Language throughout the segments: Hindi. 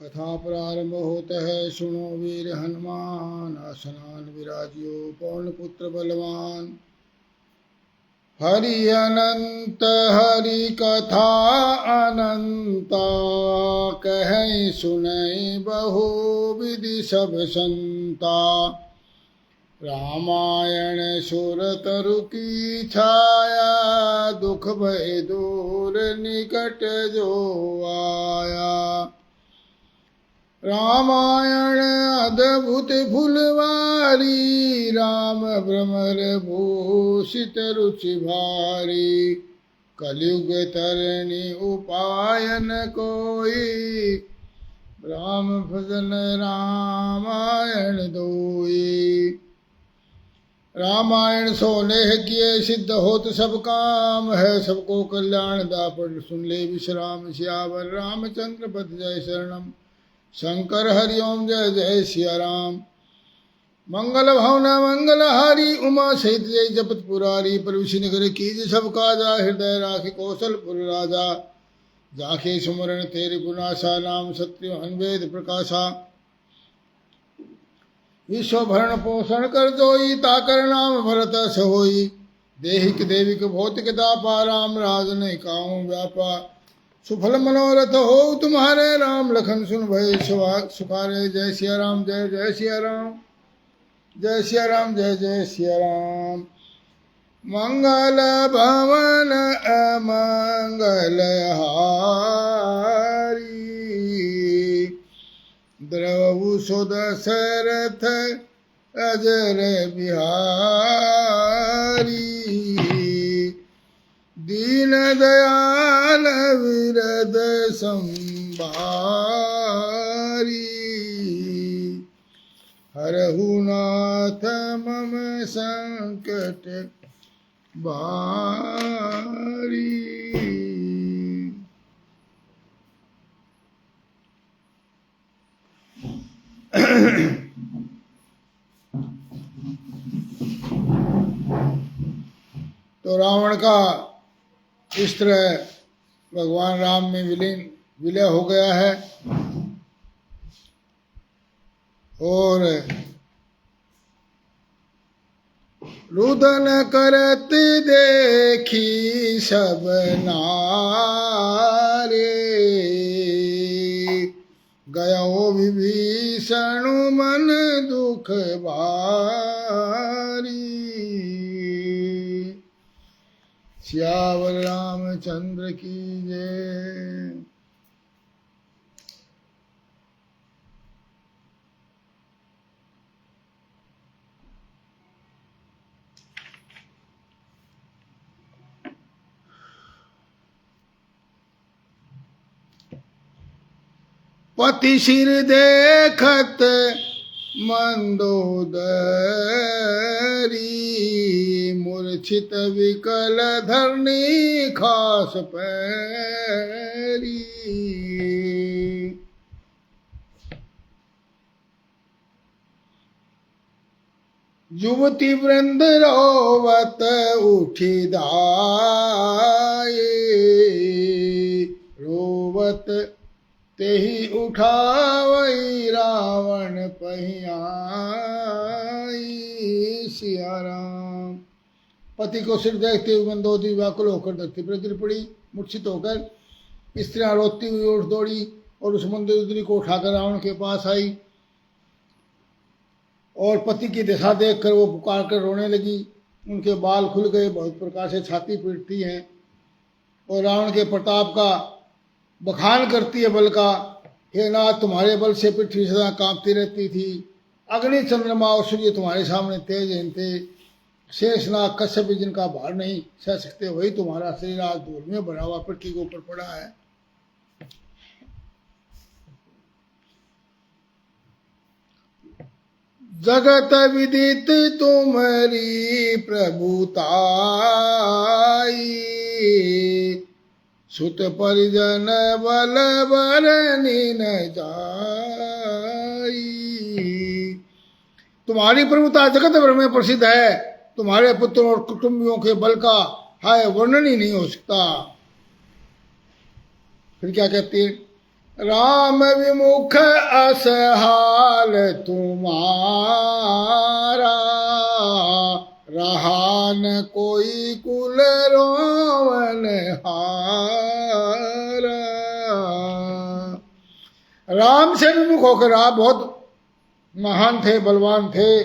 कथा प्रारंभ होता है। सुनो वीर हनुमान, आसनान विराजियो पवन पुत्र बलवान। हरि अनंत हरि कथा अनंता, कहीं सुनई बहु विधि सब संता। रामायण सुर तरु की छाया, दुख भय दूर निकट जो आया। रामायण अद्भुत फुलवारी, राम भ्रमर भूषित रुचि भारी। कलयुग तरनी उपाय न कोई, राम भजन रामायण दोई। रामायण सो नेह किए, सिद्ध होत सब काम। है सबको कल्याण दापट, सुन ले विश्राम। सियावर रामचंद्र पद जय शरणम। शंकर हरि ओम जय जय सिया राम। मंगल भवन मंगल हारी, उमा सहित जय जपत पुरारी। प्रविशि नगर कीज सब काजा, हृदय राखि कौशलपुर राजा। जाके सुमरण तेरे गुनासा, नाम सत्य अनवेद प्रकाशा। विश्व भरण पोषण कर जोई, ताकर नाम भरत सोई। देहिक देविक भौतिक दापा, राम राज नहीं काहू व्यापा। सुफल मनोरथ हो तुम्हारे, राम लखन सुन भय सुखारे। जय सिया राम जय जय सिया राम, जय सिया राम जय जय सिया राम। मंगल भवन अमंगल हारी, द्रवु सुदशरथ अजर बिहारी। दीन दयाल विरद संभारी, हरहु नाथ मम संकट बारी। तो रावण का इस तरह भगवान राम में विलय हो गया है। और रुदन करत देखी सब नारे, गयो विभीषण मन दुख भारी। सियावर रामचंद्र की जय। पति सिर देखत मंदोदरी, मूर्छित विकल धरनी खास पैरी। युवती वृंद रोवत उठी दाए, रोवत तेहि उठावई रावण पहियाई। सिया राम। पति को सिर देखते हुए मंदोदरी व्याकुल होकर धरती पर गिर पड़ी। मूर्छित होकर स्त्रियां रोती हुई उठ दौड़ी और उस मंदोदरी को उठाकर रावण के पास आई। और पति की दशा देखकर वो पुकार कर रोने लगी। उनके बाल खुल गए, बहुत प्रकार से छाती पीटती हैं और रावण के प्रताप का बखान करती है, बल का। हे नाथ, तुम्हारे बल से पृथ्वी सदा कांपती रहती थी। अग्नि चंद्रमा और सूर्य तुम्हारे सामने तेजहीन थे। शेषनाग कश्यप भी जिनका भार नहीं सह सकते, वही तुम्हारा शरीर आज धूल में भरा हुआ पृथ्वी के ऊपर पड़ा है। जगत विदित तुम्हारी प्रभुताई, सुत परिजन बल बरनी न जाई। तुम्हारी प्रभुता जगत भर में प्रसिद्ध है। तुम्हारे पुत्र और कुटुंबियों के बल का हाय वर्णन ही नहीं हो सकता। फिर क्या कहती है? राम विमुख असहाल तुम्हारा, रहा न कोई कुल रोवन हारा। राम से विमुख होकर, आप बहुत महान थे, बलवान थे,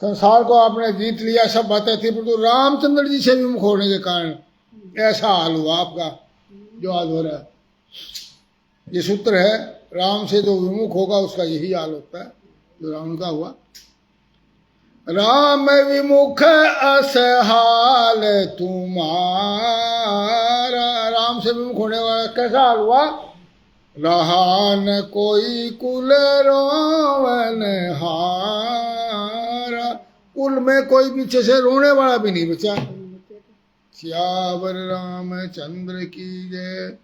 संसार को आपने जीत लिया, सब बातें थी, परंतु रामचंद्र जी से विमुख होने के कारण ऐसा हाल हुआ आपका जो आज हो रहा है। ये सूत्र है, राम से जो विमुख होगा उसका यही हाल होता है जो रावण का हुआ। राम विमुख असहाल तुम्हारा, राम से विमुख होने वाला कैसा हाल हुआ? रहा न कोई कुल रोवन हारा, कुल में कोई पीछे से रोने वाला भी नहीं बचा। सियावर रामचंद्र की जय।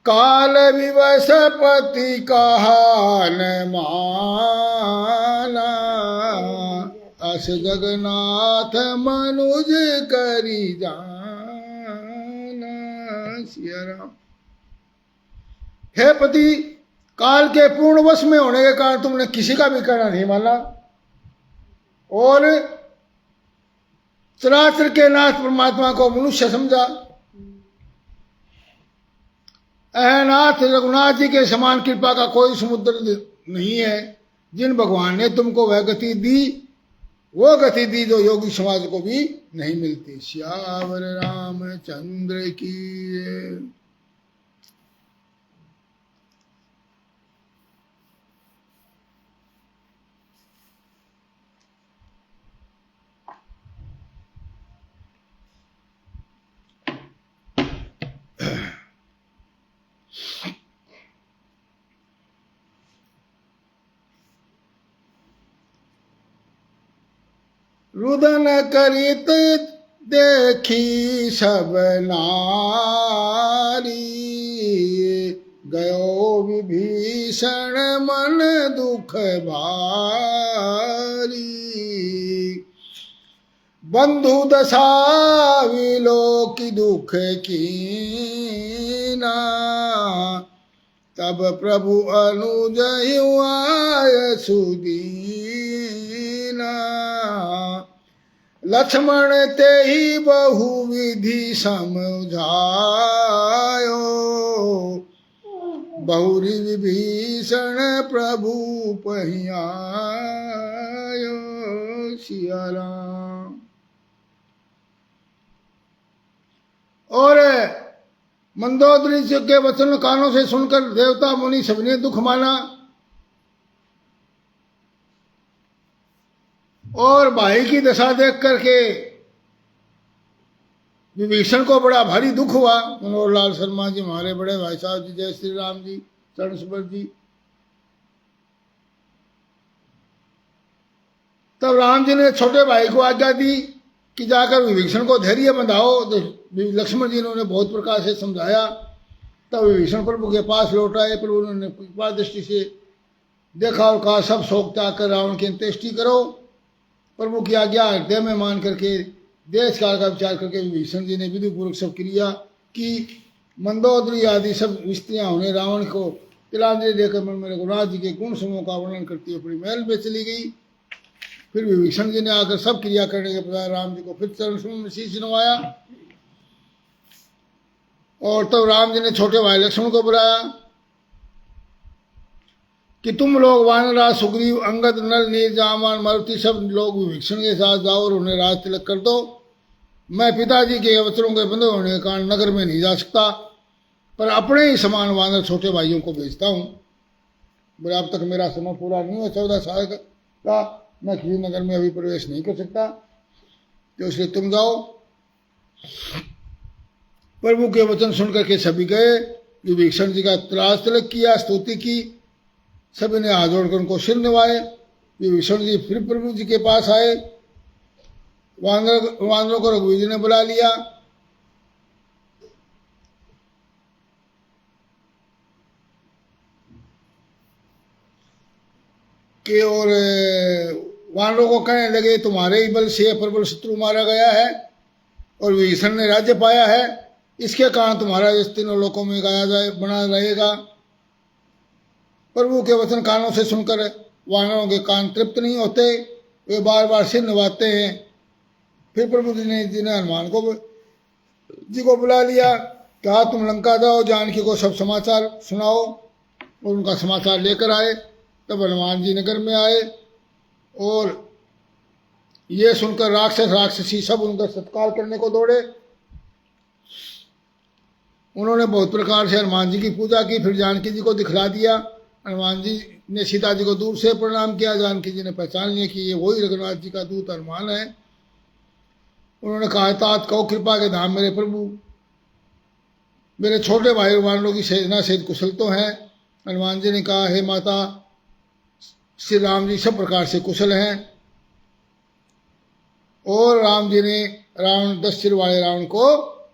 काल विवश पति कहा न माना, अस जगन्नाथ मनुज करी जाना। सिया राम। हे पति, काल के पूर्ण वश में होने के कारण तुमने किसी का भी कहना नहीं माना और चराचर के नाथ परमात्मा को मनुष्य समझा। अहनाथ रघुनाथ जी के समान कृपा का कोई समुद्र नहीं है। जिन भगवान ने तुमको वह गति दी, वो गति दी जो योगी समाज को भी नहीं मिलती। श्यावर रामचंद्र की। रुदन करित देखी सब नारी, गयो विभीषण मन दुख भारी। बंधु दशा विलोक दुख कीना, तब प्रभु अनुज आय सुदीना। लक्ष्मण ते ही बहुविधि समझायो, बहुरी विभीषण प्रभु पहियायो। सिया राम। और मंदोदरी जी के वचन कानों से सुनकर देवता मुनि सबने दुख माना और भाई की दशा देख करके विभीषण को बड़ा भारी दुख हुआ। मनोहर लाल शर्मा जी, हमारे बड़े भाई साहब जी, जय श्री राम जी, चरण स्मृत जी। तब राम जी ने छोटे भाई को आज्ञा दी कि जाकर विभीषण को धैर्य बंधाओ। तो लक्ष्मण जी ने बहुत प्रकार से समझाया। तब विभीषण प्रभु के पास लौट आए। प्रभु ने कृपा दृष्टि से देखा और कहा, सब शोक त्याग कर रावण की अंत्येष्टि करो। प्रभु की आज्ञा हृदय में मान करके देश काल का विचार करके विभीषण जी ने विधि पूर्वक सब क्रिया की। मंदोदरी आदि सब स्त्रियां होने रावण को तिलांजलि देकर मन में रघुनाथ जी के गुण समूह का वर्णन करती हुई अपनी महल में चली गई। फिर विभीषण जी ने आकर सब क्रिया करने के बाद राम जी को फिर चरण समूह में शीश नवाया। और तब राम जी ने छोटे भाई लक्ष्मण को बुलाया कि तुम लोग वानरा, सुग्रीव, अंगद, नल, नील, जामान, मारुति सब लोग विभीषण के साथ जाओ और उन्हें राज तिलक कर दो। मैं पिताजी के वचनों के बंधे होने के कारण नगर में नहीं जा सकता, पर अपने ही समान वानर छोटे भाइयों को भेजता हूँ। बोले, अब तक मेरा समय पूरा नहीं हुआ 14 साल का, मैं किसी नगर में अभी प्रवेश नहीं कर सकता, तो इसलिए तुम जाओ। प्रभु के वचन सुनकर के सभी गए। विभीषण जी का राज तिलक किया, स्तुति की। सभी ने हाथ जोड़कर उनको सिर निभाए। विभीषण जी फिर प्रभु जी के पास आए। वानरों को रघुवीर जी ने बुला लिया। कि और वानरों को कहने लगे, तुम्हारे ही बल से प्रबल शत्रु मारा गया है और विभीषण ने राज्य पाया है। इसके कारण तुम्हारा इस तीनों लोकों में गाया जाए बना रहेगा। प्रभु के वचन कानों से सुनकर वानरों के कान तृप्त नहीं होते, वे बार बार सिर नवाते हैं। फिर प्रभु जी ने हनुमान जी को बुला लिया, कहा तुम लंका जाओ, जानकी को सब समाचार सुनाओ। और उनका समाचार लेकर आए। तब हनुमान जी नगर में आए और ये सुनकर राक्षस राक्षसी सब उनका सत्कार करने को दौड़े। उन्होंने बहुत प्रकार से हनुमान जी की पूजा की, फिर जानकी जी को दिखला दिया। हनुमान जी ने सीता जी को दूर से प्रणाम किया। जानकी जी ने पहचान लिया कि ये वही रघुनाथ जी का दूत हनुमान है। उन्होंने कहा, तात कहो कृपा के धाम मेरे प्रभु, मेरे छोटे भाई वानरों की सेना से कुशल तो हैं। हनुमान जी ने कहा, हे माता, श्री राम जी सब प्रकार से कुशल हैं। और राम जी ने रावण 10 सिर वाले रावण को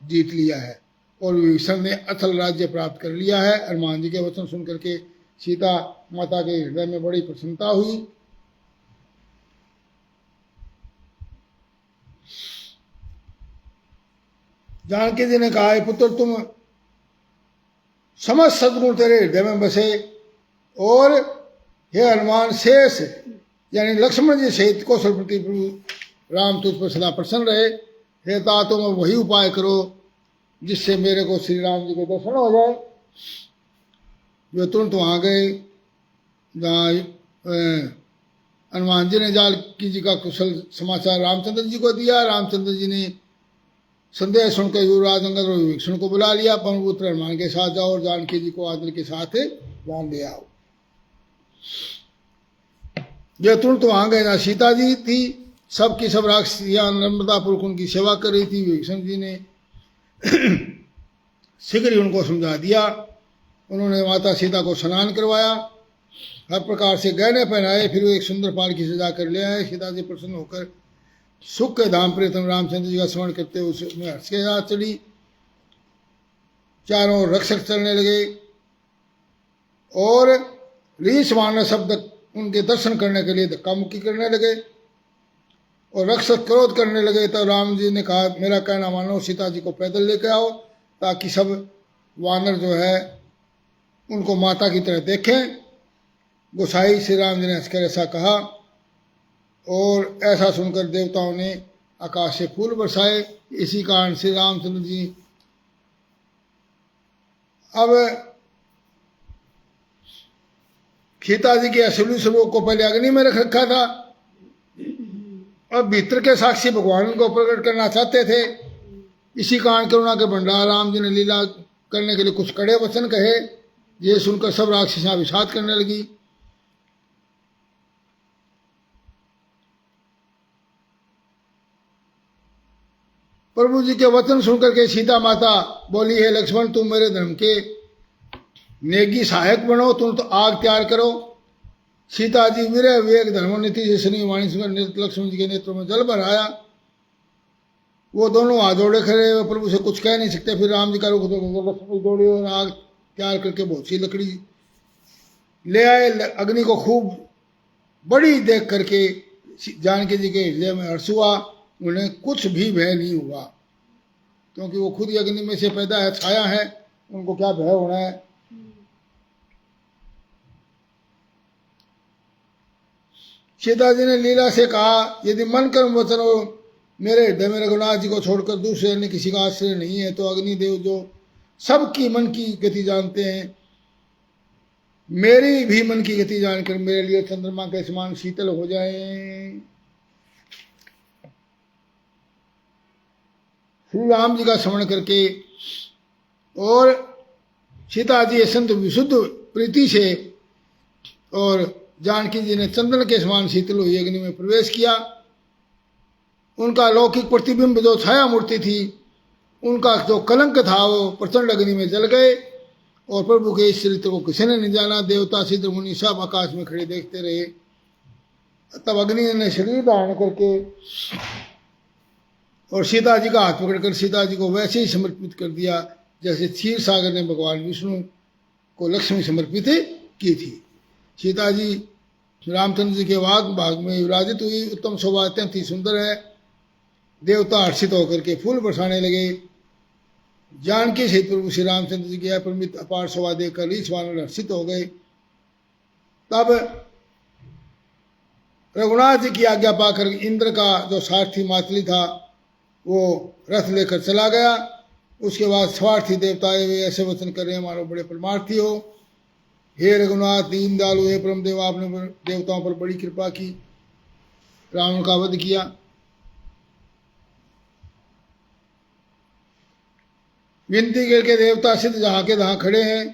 जीत लिया है और विभीषण ने अचल राज्य प्राप्त कर लिया है। हनुमान जी के वचन सुनकर के सीता माता के हृदय में बड़ी प्रसन्नता हुई। जानकी जी ने कहा, पुत्र तुम समस्त सद्गुण तेरे हृदय में बसे, और हे हनुमान शेष यानी लक्ष्मण जी सहित कौशलपति प्रभु राम तुझ पर सदा प्रसन्न रहे। हे ता तुम वही उपाय करो जिससे मेरे को श्री राम जी के दर्शन हो जाए। वे तुरंत वहाँ गए जहाँ हनुमान जी ने जानकी जी का कुशल समाचार रामचंद्र जी को दिया। रामचंद्र जी ने संदेह सुनकर युवराज अंगद और विभीषण को बुला लिया। पवनपुत्र हनुमान के साथ जाओ और जानकी जी को आदर के साथ जान ले आओ। ये तुरंत वहां गए, ना सीता जी थी, सबकी सब राक्षसियां नम्रतापूर्वक उनकी सेवा कर रही थी। विभीषण जी ने शीघ्र ही उनको समझा दिया। उन्होंने माता सीता को स्नान करवाया, हर प्रकार से गहने पहनाए, फिर वो एक सुंदर पालकी सजा कर ले आए। सीता जी प्रसन्न होकर सुख के धाम प्रियतम रामचंद्र जी का स्मरण करते हुए उसमें हर्ष के साथ चली। चारों ओर रक्षक चलने लगे और रीछ वानर शब्द उनके दर्शन करने के लिए धक्का मुक्की करने लगे और रक्षक क्रोध करने लगे। तो राम जी ने कहा, मेरा कहना मानो, सीता जी को पैदल लेके आओ ताकि सब वानर जो है उनको माता की तरह देखें। गोसाई श्री राम जी ने हंसकर ऐसा कहा और ऐसा सुनकर देवताओं ने आकाश से फूल बरसाए। इसी कारण श्री रामचंद्र जी अब सीता जी के असली स्वरूप को पहले अग्नि में रख रखा था, अब भीतर के साक्षी भगवान को प्रकट करना चाहते थे। इसी कारण करुणा के भंडार राम जी ने लीला करने के लिए कुछ कड़े वचन कहे। ये सुनकर सब राक्षसियां विषाद करने लगी। प्रभु जी के वचन सुनकर के सीता माता बोली, हे लक्ष्मण, तुम मेरे धर्म के नेगी सहायक बनो, तुम तो आग तैयार करो। सीता जी विरह विवेक धर्मनीति से सुनी वाणी सुनकर लक्ष्मण जी के नेत्रों में जल भर आया। वो दोनों हाथ जोड़े खड़े, वो प्रभु से कुछ कह नहीं सकते। फिर राम जी का रुख लक्ष्मण दौड़े और आग तैयार करके बहुत सी लकड़ी ले आए। अग्नि को खूब बड़ी देख करके जानकी जी के हृदय में हर्ष हुआ। उन्हें कुछ भी भय नहीं हुआ, क्योंकि वो खुद ही अग्नि में से पैदा है, छाया है, उनको क्या भय होना है। सीता जी ने लीला से कहा, यदि मन कर्म वचन हो मेरे हृदय में रघुनाथ जी को छोड़कर दूसरे अन्य किसी का आश्रय नहीं है, तो अग्निदेव जो सबकी मन की गति जानते हैं, मेरी भी मन की गति जानकर मेरे लिए चंद्रमा के समान शीतल हो जाएं। श्री राम जी का स्मरण करके और सीता जी संत विशुद्ध प्रीति से और जानकी जी ने चंदन के समान शीतल हुई अग्नि में प्रवेश किया। उनका लौकिक प्रतिबिंब जो छाया मूर्ति थी, उनका जो कलंक था, वो प्रचंड अग्नि में जल गए और प्रभु के इस चरित्र को किसी ने नहीं जाना। देवता सिद्ध मुनि सब आकाश में खड़े देखते रहे। तब अग्नि ने शरीर धारण करके और सीता जी का हाथ पकड़कर सीता जी को वैसे ही समर्पित कर दिया जैसे क्षीर सागर ने भगवान विष्णु को लक्ष्मी समर्पित की थी। सीता जी रामचंद्र जी के भाग में विराजित हुई। उत्तम शोभा अत्यंत ही सुंदर है। देवता हर्षित होकर के फूल बरसाने लगे जानकी सहित प्रभु श्री रामचंद्र जी की अपरिमित अपार शोभा देखकर रीछ वानर हर्षित हो गए। तब रघुनाथ जी की आज्ञा पाकर इंद्र का जो सारथी मातली था वो रथ लेकर चला गया। उसके बाद स्वार्थी देवताएं वे ऐसे वचन कर रहे हैं, हमारे बड़े परमार्थी हो, हे रघुनाथ दीन दयालु, हे परम देव, आपने देवताओं पर बड़ी कृपा की, रावण का वध किया। विनती करके देवता सिद्ध जहां के तहां खड़े हैं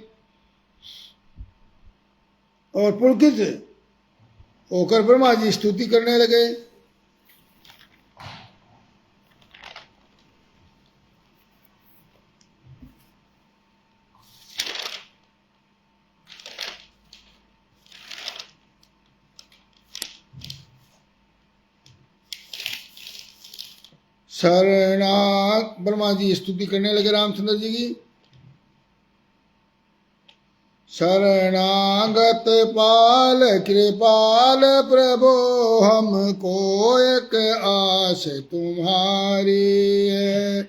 और पुलकित होकर ब्रह्मा जी स्तुति करने लगे। शरणागत ब्रह्मा जी स्तुति करने लगे रामचंद्र जी की। शरणागत पाल कृपाल प्रभो, हमको एक आस तुम्हारी है,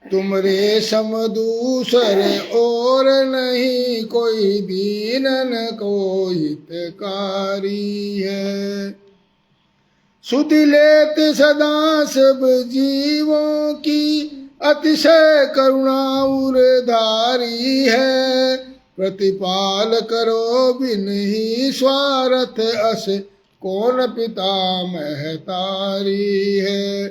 तुम रेशम दूसर और नहीं, कोई दीनन को हितकारी है। सुधि लेत सदा सब जीवों की, अतिशय करुणा उरधारी है, प्रतिपाल करो बिन ही स्वार्थ, अस कौन पिता महतारी है।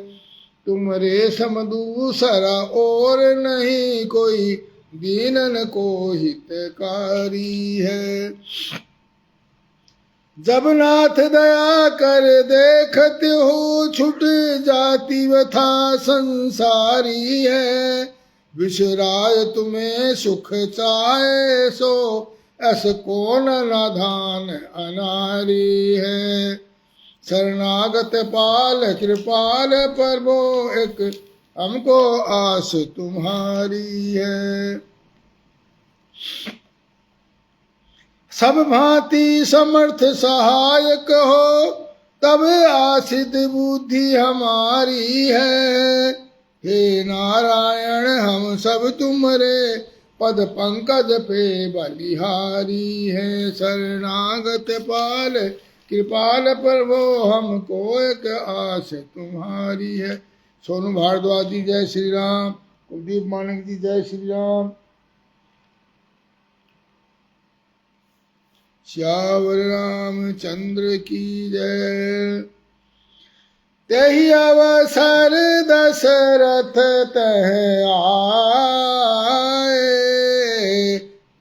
तुम रेशम दूसरा और नहीं, कोई दीनन को हितकारी है। जब नाथ दया कर देखते हो, छुट जाती व्यथा संसारी है, विसराय तुम्हें सुख चाहे, सो ऐस कौन नाधान अनारी है। शरणागत पाल कृपाल प्रभो, एक हमको आस तुम्हारी है। सब भांति समर्थ सहायक हो, तब आसित बुद्धि हमारी है। हे नारायण हम सब तुमरे, पद पंकज पे बलिहारी है। शरणागत पाल कृपाल प्रभो, हमको एक आस तुम्हारी है। सोनू भारद्वाज जी जय श्री राम। कुलदीप मानक जी जय श्री राम। श्यावर रामचंद्र की जय। तेहि अवसर दशरथ तह आए,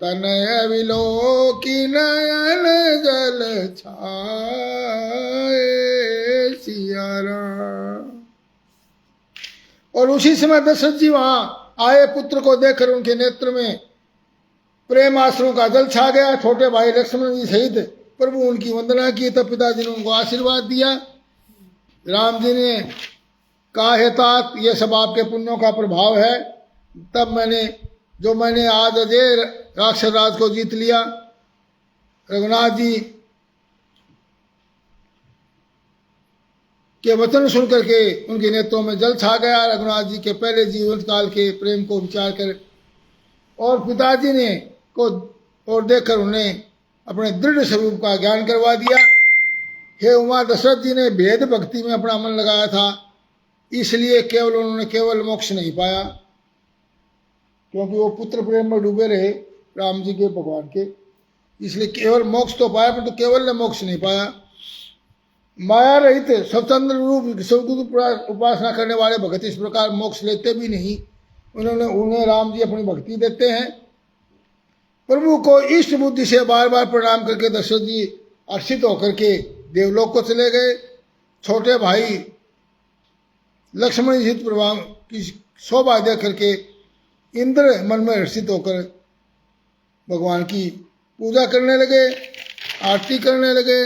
तनय विलोकी नयन जल छाए। सिया राम। और उसी समय दशरथ जी वहां आए, पुत्र को देखकर उनके नेत्र में प्रेम आश्रु का जल छा गया। छोटे भाई लक्ष्मण जी सहित प्रभु उनकी वंदना की, तब पिताजी ने उनको आशीर्वाद दिया। राम जी ने कहा, हे तात, ये सब आपके पुण्यों का प्रभाव है। तब मैंने आज अजय राक्षस राज को जीत लिया। रघुनाथ जी के वचन सुन करके उनके नेत्रों में जल छा गया। रघुनाथ जी के पहले जीवन काल के प्रेम को विचार कर और पिताजी ने को और देखकर उन्हें अपने दृढ़ स्वरूप का ज्ञान करवा दिया। हे उमा, दशरथ जी ने भेद भक्ति में अपना मन लगाया था, इसलिए उन्होंने केवल मोक्ष नहीं पाया, क्योंकि वो पुत्र प्रेम में डूबे रहे राम जी के भगवान के, इसलिए केवल मोक्ष तो पाया, परंतु केवल ने मोक्ष नहीं पाया। माया रहित स्वतंत्र रूप शिवगुरु उपासना करने वाले भगत इस प्रकार मोक्ष लेते भी नहीं। उन्हें राम जी अपनी भक्ति देते हैं। प्रभु को इष्ट बुद्धि से बार बार प्रणाम करके दशरथ जी हर्षित होकर के देवलोक को चले गए। छोटे भाई लक्ष्मण जी प्रभाव की शोभा देख करके इंद्र मन में हर्षित होकर भगवान की पूजा करने लगे, आरती करने लगे।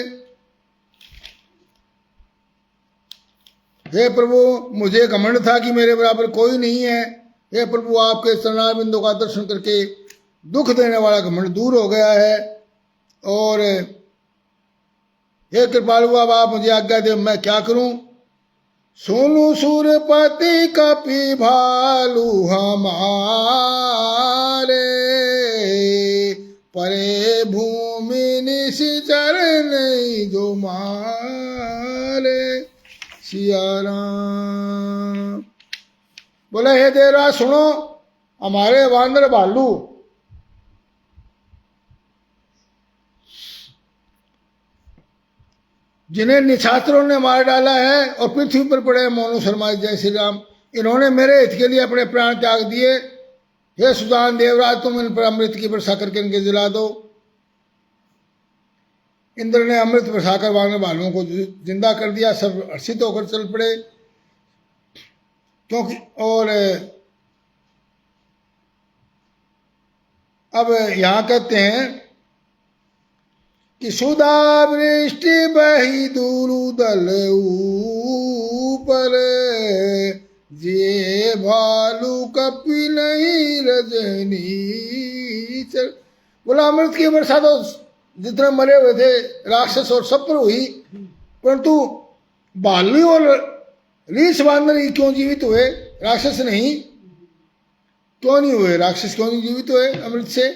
हे प्रभु, मुझे घमंड था कि मेरे बराबर कोई नहीं है। हे प्रभु, आपके चरणारविंदों का दर्शन करके दुख देने वाला घमंड दूर हो गया है। और हे कृपालु, अब आप मुझे आज्ञा दे, मैं क्या करूं? सुनु सुरपति कपि भालू हमारे, परे भूमि निश्चर नहीं जो मारे। सिया राम। बोले हे देवराज सुनो, हमारे वानर भालू जिन्हें निशाचरों ने मार डाला है और पृथ्वी पर पड़े मोनू शर्मा जय श्री राम, इन्होंने मेरे हित के लिए अपने प्राण त्याग दिए। हे सुजान देवराज, तुम इन पर अमृत की वर्षा करके इनके जला दो। इंद्र ने अमृत बरसाकर वानर भालुओं को जिंदा कर दिया। सब हर्षित होकर चल पड़े, क्योंकि और अब यहां कहते हैं कि सुधा वृष्टि बही दूरुदल ऊपर, जे भालू कपि नहीं रजनी चल। बोला अमृत की वर्षा तो जितने मरे हुए थे राक्षस और सब पर हुई, परंतु भालू और रीछ बांदर क्यों जीवित हुए, राक्षस नहीं? क्यों नहीं हुए? राक्षस क्यों नहीं जीवित हुए अमृत से?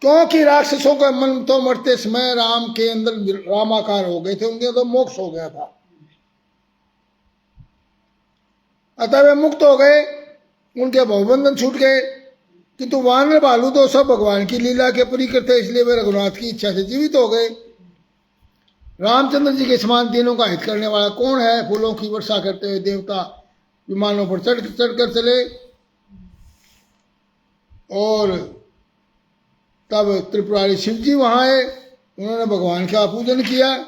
क्योंकि राक्षसों का मन तो मरते समय राम के अंदर रामाकार हो गए थे, उनके तो मोक्ष हो गया था, अतः वे मुक्त हो गए, उनके भवबंधन छूट गए। किंतु वानर भालू तो सब भगवान की लीला के परिकर थे, इसलिए वे रघुनाथ की इच्छा से जीवित हो गए। रामचंद्र जी के समान तीनों का हित करने वाला कौन है? फूलों की वर्षा करते हुए देवता विमानों पर चढ़कर चले, और तब त्रिपुरारी शिव जी वहां आए। उन्होंने भगवान का पूजन किया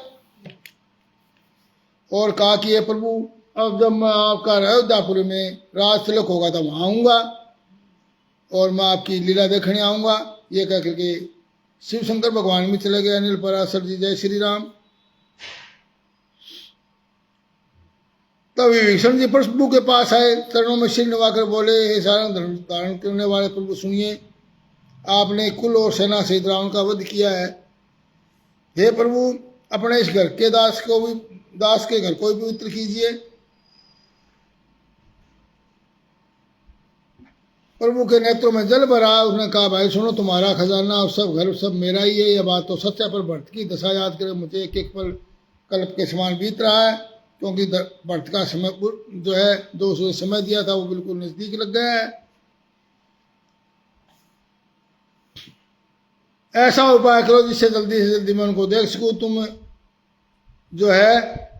और कहा कि ये प्रभु, अब जब मैं आपका अयोध्यापुर में राज तिलक होगा तो वहां आऊंगा और मैं आपकी लीला देखने आऊंगा। ये कह करके शिव शंकर भगवान में चले गए। अनिल पराशर जी जय श्री राम। तब विभीषण जी प्रभु के पास आए, चरणों में सिर निभाकर बोले, हे सारंग धर्म धारण करने वाले प्रभु सुनिए, आपने कुल और सेना सहित रावण का वध किया है। हे प्रभु, अपने इस घर के दास के घर को भी पवित्र कीजिए। प्रभु के नेत्रों में जल भरा। उसने कहा, भाई सुनो, तुम्हारा खजाना और सब घर सब मेरा ही है। यह बात तो सत्य, पर भरत की दशा याद करे मुझे एक एक पल कल्प के समान बीत रहा है, क्योंकि भरत का समय जो है 200 समय दिया था वो बिल्कुल नजदीक लग गया है। ऐसा उपाय करो जिससे जल्दी से जल्दी मैं उनको देख सकूं। तुम जो है,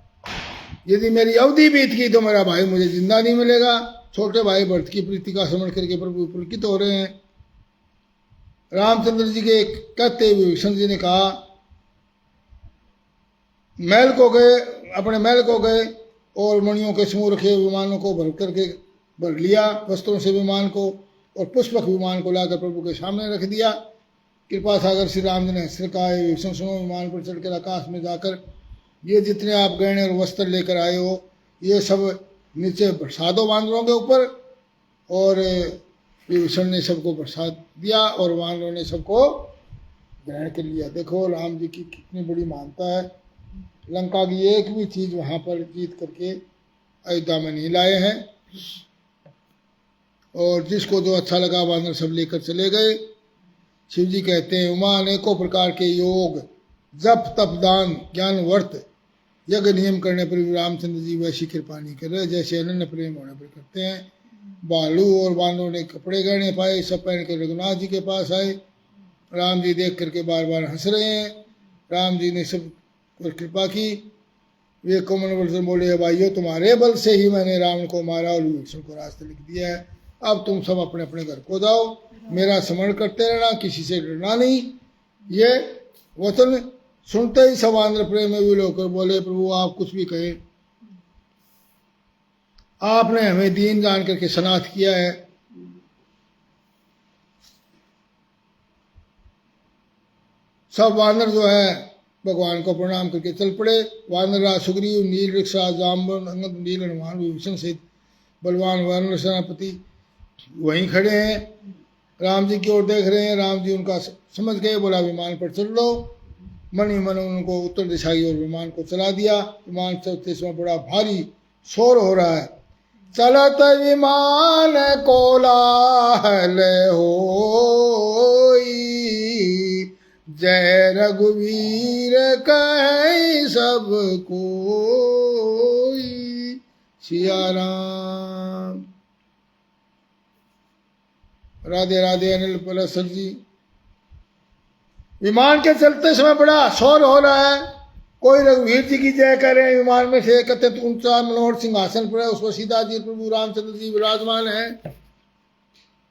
यदि मेरी अवधि बीत गई तो मेरा भाई मुझे जिंदा नहीं मिलेगा। छोटे भाई भरत की प्रीति का स्मरण करके प्रभु पुलकित हो रहे हैं। रामचंद्र जी के कहते हुए विभीषण जी ने कहा, महल को गए, अपने महल को गए और मणियों के समूह रखे विमानों को भर लिया, वस्त्रों से विमान को और पुष्पक विमान को लाकर प्रभु के सामने रख दिया। कृपा सागर श्री राम जी ने हंसकर कहा, विभीषण सुनो, विमान पर चढ़कर आकाश में जाकर ये जितने आप गहने और वस्त्र लेकर आए हो, ये सब नीचे बरसा दो वानरों के ऊपर। और विभीषण ने सबको बरसा दिया और वानरों ने सबको ग्रहण कर लिया। देखो राम जी की कितनी बड़ी मानता है। लंका की एक भी चीज वहां पर जीत करके अयोध्या में नहीं लाए हैं, और जिसको जो अच्छा लगा वानर सब लेकर चले गए। शिव जी कहते हैं, उमा अनेकों प्रकार के योग, जप तप दान ज्ञान वर्त यज्ञ नियम करने पर भी रामचंद्र जी वैसी कृपा नहीं कर रहे जैसे अनन्य प्रेम होने पर करते हैं। बालू और बानरों ने कपड़े गहने पाए, सब पहन के रघुनाथ जी के पास आए। राम जी देख करके बार बार हंस रहे हैं। राम जी ने सब पर कृपा की। वे कोमल वचन बोले, भाइयों, तुम्हारे बल से ही मैंने रावण को मारा और विभीषण को रास्ते लिख दिया है। अब तुम सब अपने अपने घर को जाओ, मेरा स्मरण करते रहना, किसी से डरना नहीं। ये वचन सुनते ही सब आंध्र प्रेम में विल होकर बोले, प्रभु आप कुछ भी कहें, आपने हमें दीन जान करके सनाथ किया है। सब वानर जो है भगवान को प्रणाम करके चल पड़े। वानर राज सुग्रीव, नील वृक्षा, जाम्बन, अंगद, नील, हनुमान, विभीषण सहित बलवान वानर सेनापति वहीं खड़े हैं, राम जी की ओर देख रहे हैं। राम जी उनका समझ गए, बोला विमान पर चल लो। मणि मन उनको उत्तर दिशा की ओर विमान को चला दिया। विमान चलते समय बड़ा भारी शोर हो रहा है। चलत विमान कोलाहल होई, जय रघुवीर कहे सब कोई। सिया राम। राधे राधे। अनिल पलसर जी। विमान के चलते समय बड़ा शोर हो रहा है, कोई रघुवीर जी की जय कर रहे हैं विमान में से, कहते ऊंचा मनोहर सिंहासन पर है, उस पर सीता जी प्रभु रामचंद्र जी विराजमान है।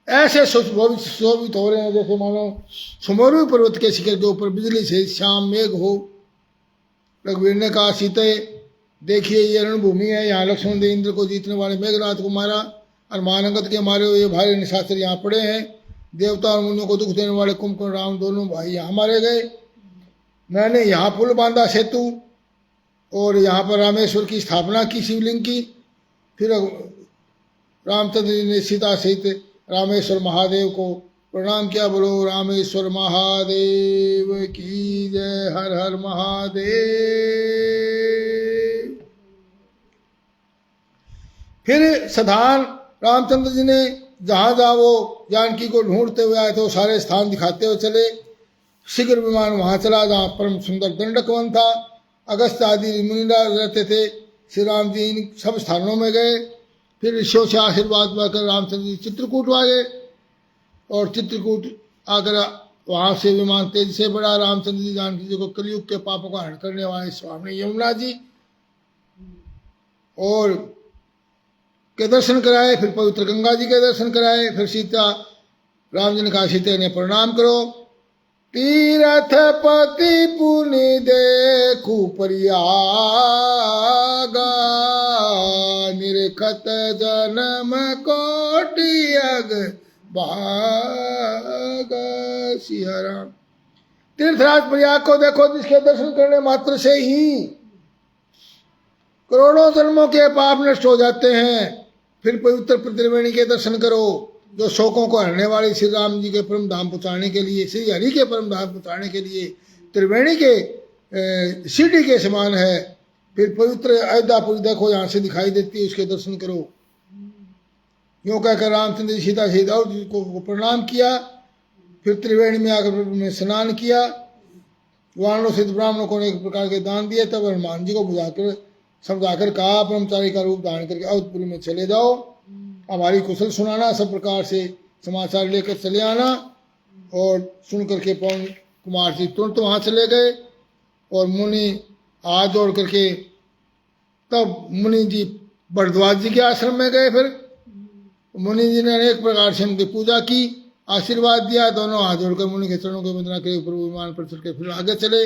ऐसे शोभित हो रहे हैं जैसे मानो सुमेरु पर्वत के शिखर के ऊपर बिजली से श्याम मेघ हो। रघुवीर ने कहा सीते देखिए ये रणभूमि है, यहाँ लक्ष्मण ने इंद्र को जीतने वाले मेघनाथ को मारा और महानंगत के मारे हुए भारी निशाचर यहाँ पड़े हैं। देवता और मुनियों को दुख देने वाले कुंभकर्ण राम दोनों भाई यहाँ मारे गए। मैंने यहाँ पुल बांधा सेतु और यहाँ पर रामेश्वर की स्थापना की शिवलिंग की। फिर रामचंद्र जी ने सीता सहित रामेश्वर महादेव को प्रणाम किया। बोलो रामेश्वर महादेव की जय। हर हर महादेव। फिर साधारण रामचंद्र जी ने जहां जहां वो जानकी को ढूंढते हुए आए थे वो सारे स्थान दिखाते हुए चले। शीघ्र विमान वहां चला जहां परम सुंदर दंडक वन था, अगस्त आदि मुनिराज रहते थे। श्री राम जी इन सब स्थानों में गए। फिर ऋषियों से आशीर्वाद पाकर रामचंद्र जी चित्रकूट आ गए और चित्रकूट आकर वहां से विमान तेज से बढ़ा। रामचंद्र जी जानकी जी को कलयुग के पापों का हरण करने वाले स्वामी यमुना जी और के दर्शन कराए। फिर पवित्र गंगा जी के दर्शन कराए। फिर सीता राम जी ने कहा सीता ने प्रणाम करो। तीरथ पति पुनि देखू परियागा, निरखत जन्म कोटि अग भागा। सिया राम। तीर्थराज प्रयाग को देखो जिसके दर्शन करने मात्र से ही करोड़ों जन्मों के पाप नष्ट हो जाते हैं। फिर पवित्र त्रिवेणी के दर्शन करो जो शोकों को हरने वाले श्री राम जी के परम धाम पहुँचाने के लिए, श्री हरि के परम धाम पहुँचाने के लिए त्रिवेणी के सीढ़ी के समान है। फिर पवित्र अयोध्यापुरी देखो यहाँ से दिखाई देती है, उसके दर्शन करो। यूँ कहकर रामचंद्र जी सीता सहित और जी को प्रणाम किया। फिर त्रिवेणी में आकर प्रभु ने स्नान किया। वानरों से ब्राह्मणों को एक प्रकार के दान दिए। तब हनुमान जी को बुझाकर समझाकर कहा ब्रह्मचारी का रूप धारण करके अवधपुरी में चले जाओ, हमारी कुशल सुनाना, सब प्रकार से समाचार लेकर चले आना। और सुन करके पवन कुमार जी तुरंत वहाँ चले गए और मुनि हाथ जोड़ करके तब मुनि जी भरद्वाज जी के आश्रम में गए। फिर मुनि जी ने अनेक प्रकार से उनकी पूजा की, आशीर्वाद दिया। दोनों हाथ जोड़कर मुनि के चरणों की वंदना के प्रभु विमान पर चढ़ के फिर आगे चले।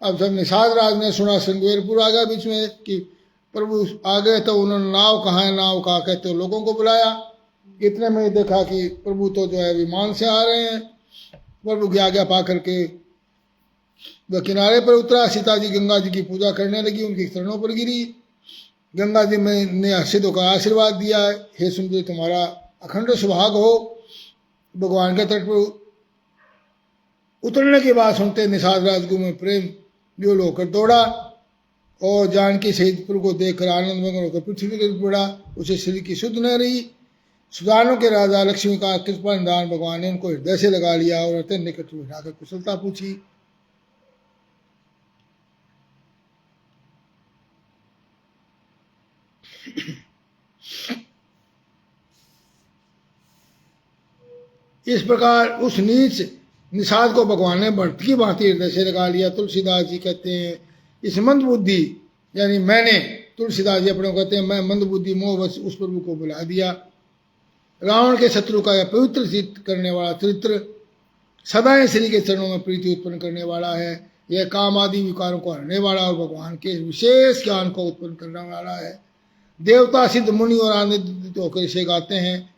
अब जब निषाद राज ने सुना श्रृंगेरपुर आ गया बीच में कि प्रभु आ गए, तो उन्होंने नाव कहाँ है, नाव कहाँ कहते हो लोगों को बुलाया। इतने में देखा कि प्रभु तो जो है विमान से आ रहे हैं। प्रभु की आज्ञा पा करके वह किनारे पर उतरा। सीता जी गंगा जी की पूजा करने लगी, उनकी चरणों पर गिरी। गंगा जी ने हर्षित होकर आशीर्वाद दिया, हे सुंदरी तुम्हारा अखंड सुभाग हो। भगवान के तट पर उतरने की बात सुनते निषाद राजगुरु में प्रेम व्योल होकर दौड़ा और जानकी सहित प्रभु को देखकर आनंद मगन होकर पृथ्वी पर पड़ा। उसे शरीर की शुद्ध न रही। सुदानों के राजा लक्ष्मी का कृपा निदान भगवान ने उनको हृदय से लगा लिया और अत्यंत निकट बैठाकर कुशलता पूछी। इस प्रकार उस नीच निषाद को भगवान ने भक्त की भांति हृदय से लगा लिया। तुलसीदास जी कहते हैं इस मंद बुद्धि यानी मैंने, तुलसीदास जी अपने कहते हैं मैं मंद बुद्धि मोह बस उस प्रभु को बुला दिया। रावण के शत्रु का यह पवित्र चित्त करने वाला चरित्र सदा श्री के चरणों में प्रीति उत्पन्न करने वाला है। यह काम आदि विकारों को हरने वाला और भगवान के विशेष ज्ञान को उत्पन्न करने वाला है। देवता सिद्ध मुनि और आनंदित होकर इसे गाते हैं।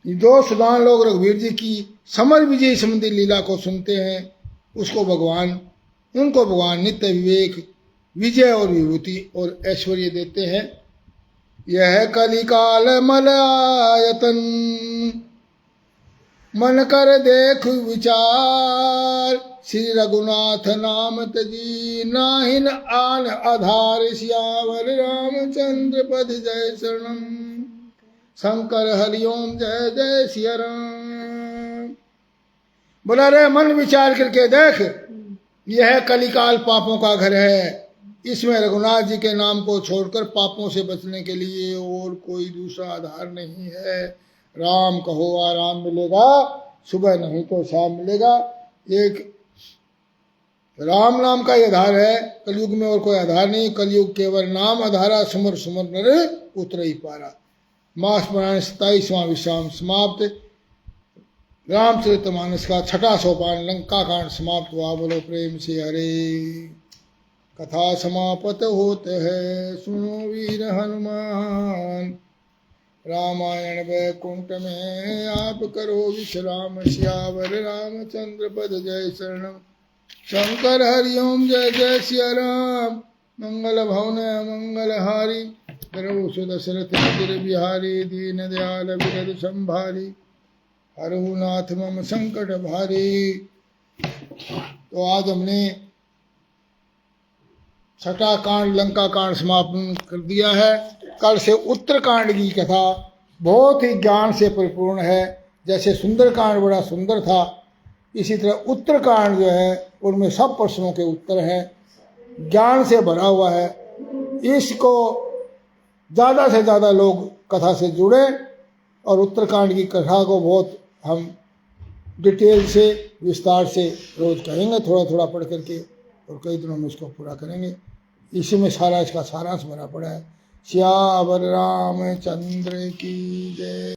जो सुदान लोग रघुवीर जी की समर विजय संबंधी लीला को सुनते हैं उनको भगवान नित्य विवेक, विजय और विभूति और ऐश्वर्य देते हैं। यह कलिकाल मल आयतन मन कर देख विचार, श्री रघुनाथ नाम तजी, नाहिन आन आधार, सियावर रामचंद्र पद जय शरणम। शंकर हरिओम जय जय सिया राम। बोला रे मन विचार करके देख, यह कलिकाल पापों का घर है, इसमें रघुनाथ जी के नाम को छोड़कर पापों से बचने के लिए और कोई दूसरा आधार नहीं है। राम कहो आराम मिलेगा, सुबह नहीं तो शाम मिलेगा। एक राम नाम का ही आधार है, कलयुग में और कोई आधार नहीं। कलयुग केवल नाम आधारा, सुमर सुमर नर उतर ही पारा। मास पुराण 27वां विश्राम समाप्त। रामचरितमानस का छठा सोपान लंका कांड समाप्त हुआ। बोलो प्रेम से हरे। कथा समाप्त होते है, सुनो वीर हनुमान, रामायण वैकुंठ में आप करो विश्राम, सियावर रामचंद्र पद जय शरणम। शंकर हरिओम जय जय सिया राम। मंगल भवन मंगल हारी, प्रभु सुदशरथ गिर बिहारी, दीन दयाल विरद संभारी, हरहुनाथ मम संकट भारी। तो आज हमने छठा कांड लंका कांड समापन कर दिया है। कल से उत्तरकांड की कथा बहुत ही ज्ञान से परिपूर्ण है। जैसे सुंदरकांड बड़ा सुंदर था, इसी तरह उत्तरकांड जो है उनमें सब प्रश्नों के उत्तर हैं, ज्ञान से भरा हुआ है। इसको ज़्यादा से ज़्यादा लोग कथा से जुड़े और उत्तरकांड की कथा को बहुत हम डिटेल से विस्तार से रोज कहेंगे, थोड़ा थोड़ा पढ़ करके, और कई दिनों में इसको पूरा करेंगे। इसी में सारा इसका सारांश भरा पड़ा है। श्यावर रामचंद्र की जय।